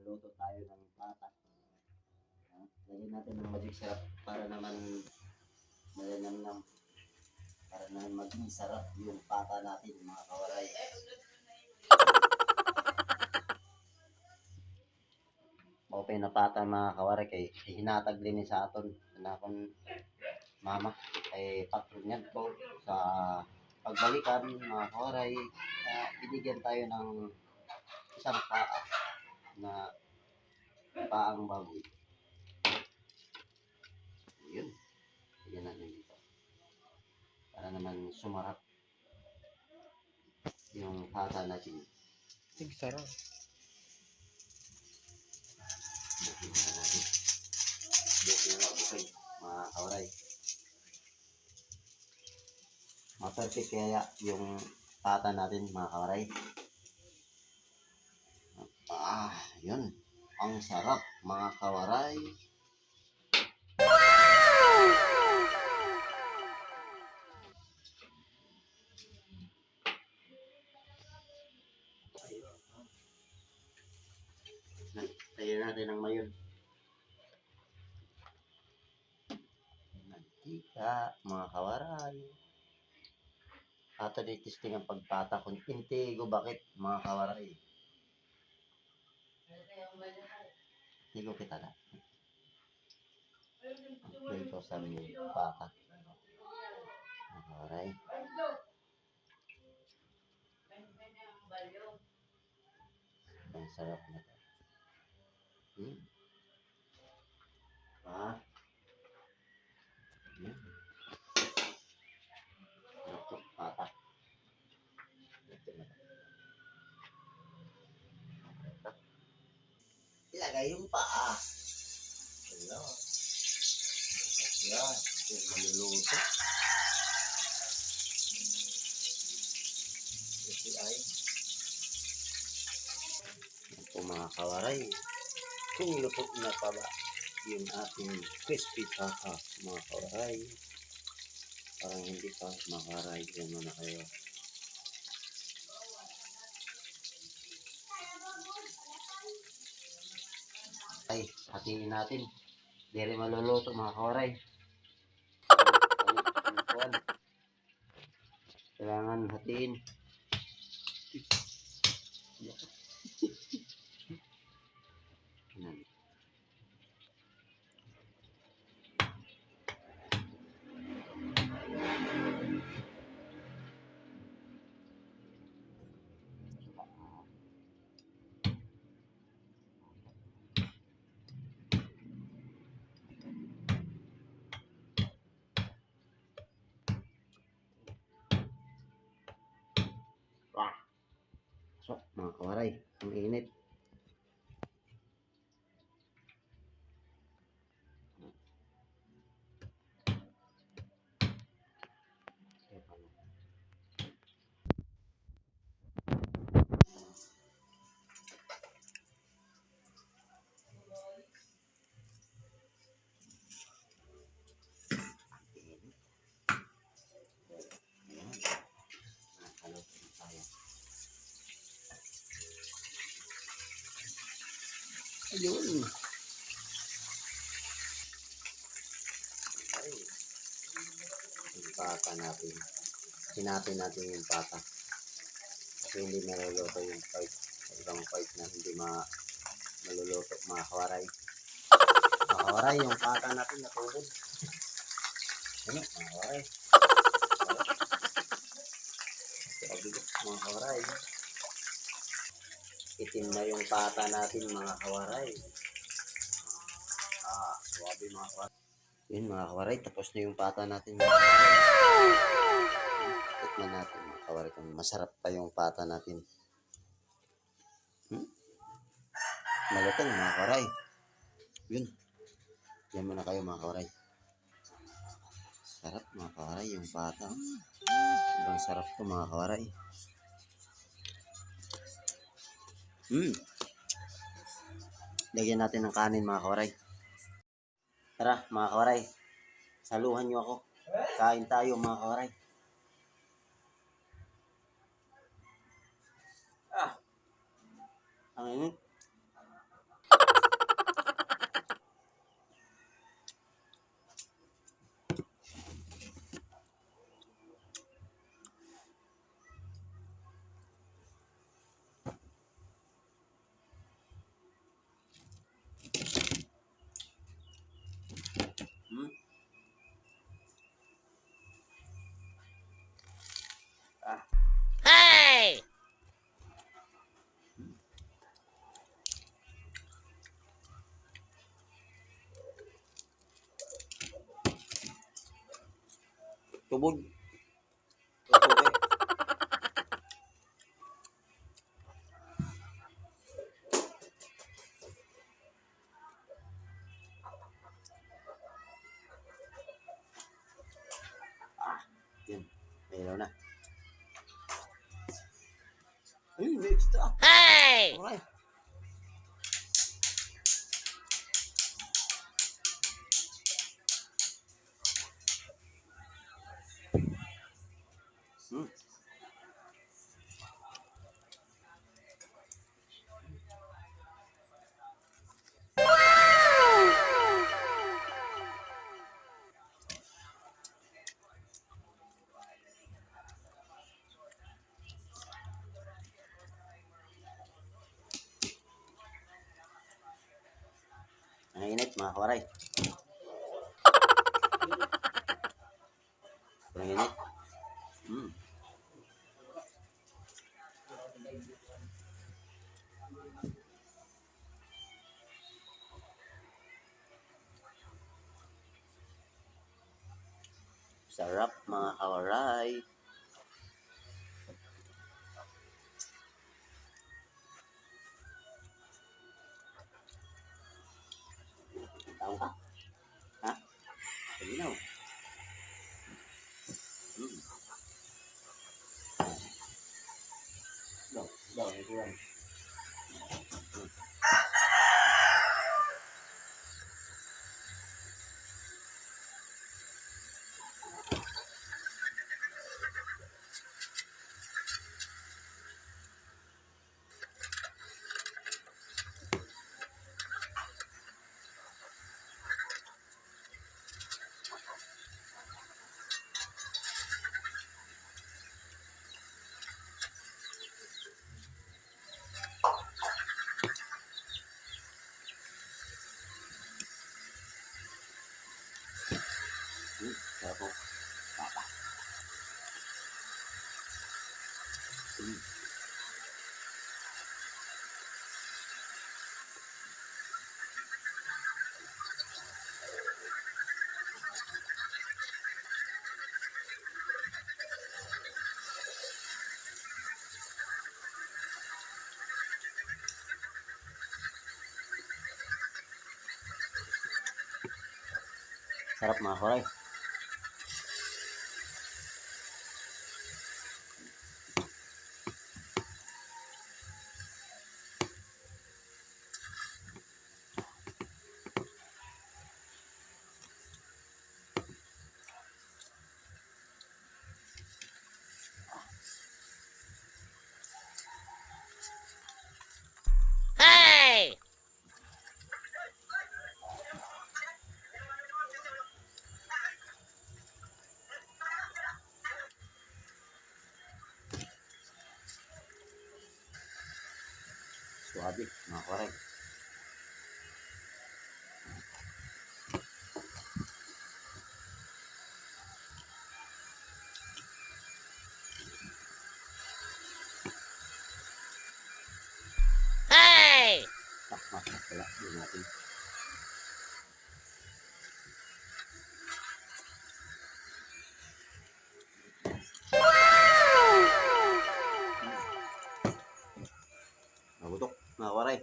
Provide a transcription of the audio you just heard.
magluluto tayo ng pata. Lagyan natin ng magic syrup para naman malinamnam. Para naman maging sarap yung pata natin mga kawaray. Open na pata mga kawaray kay hinatag din sa aton. Kanakon mama ay patron yan po sa pagbalikan mga kawaray. Binigyan tayo ng isang paa na paang baboy. Yun. Bigyan natin dito. Para naman sumarap yung pata natin. Sige, sarap. Bukin na natin. Bukin na natin mga kawaray. Ma-perfect kaya yung pata natin mga kawaray. Yun. Ang sarap mga kawaray. Tayo natin ng mayon. Mantika, mga kawaray. Ato di testing ang pagpata kung intigo bakit mga kawaray. Tigo kita na. Ito sa mga pata. Mga kawaray. Ang sarap na ito. Yan. Ito, pata. Ilagay yung paa. Hello. Yan. Yan, maluluto. Ito ay. Yan po mga kawaray. Kung luto na pa ba yung ating crispy pata mga kawaray. Parang hindi pa mga kawaray. Yan muna kayo. Ay, hatiin natin. Hindi rin maluluto mga kawaray. Kailangan hatiin. So, mga kawaray, ang init. Ayun. Ay. Yung pata natin. Hinapin natin yung pata. Kasi hindi maluluto yung part. Ibang part na hindi maluluto mga kawaray. Mga kawaray, yung pata natin natulog. Ano? Mga kawaray. Mga kawaray. Itim na yung pata natin mga kawaray. Suwabe mga kawaray. Yun mga kawaray, tapos na yung pata natin mga kawaray. Tikman natin mga kawaray kung masarap pa yung pata natin. Malutong mga kawaray. Yun. Yan muna kayo mga kawaray. Sarap mga kawaray yung pata. Ibang sarap to mga kawaray. Lagyan natin ng kanin mga kawaray. Tara mga kawaray. Saluhan nyo ako. Kain tayo mga kawaray. Ang init. Tubod. Okay. Yan. Mayroon na. Ay, may extra. Hey! Okay. Ang init mga kawaray. Ang init. Sarap mga kawaray. Tao ka? Ha? Kalinaw. Daw, ito yan. Sarap po. Papa. Sarap mga kawaray. Hey! Suwabe mga kawaray. Hey! Wala. Doon natin. Nabutok mga kawaray.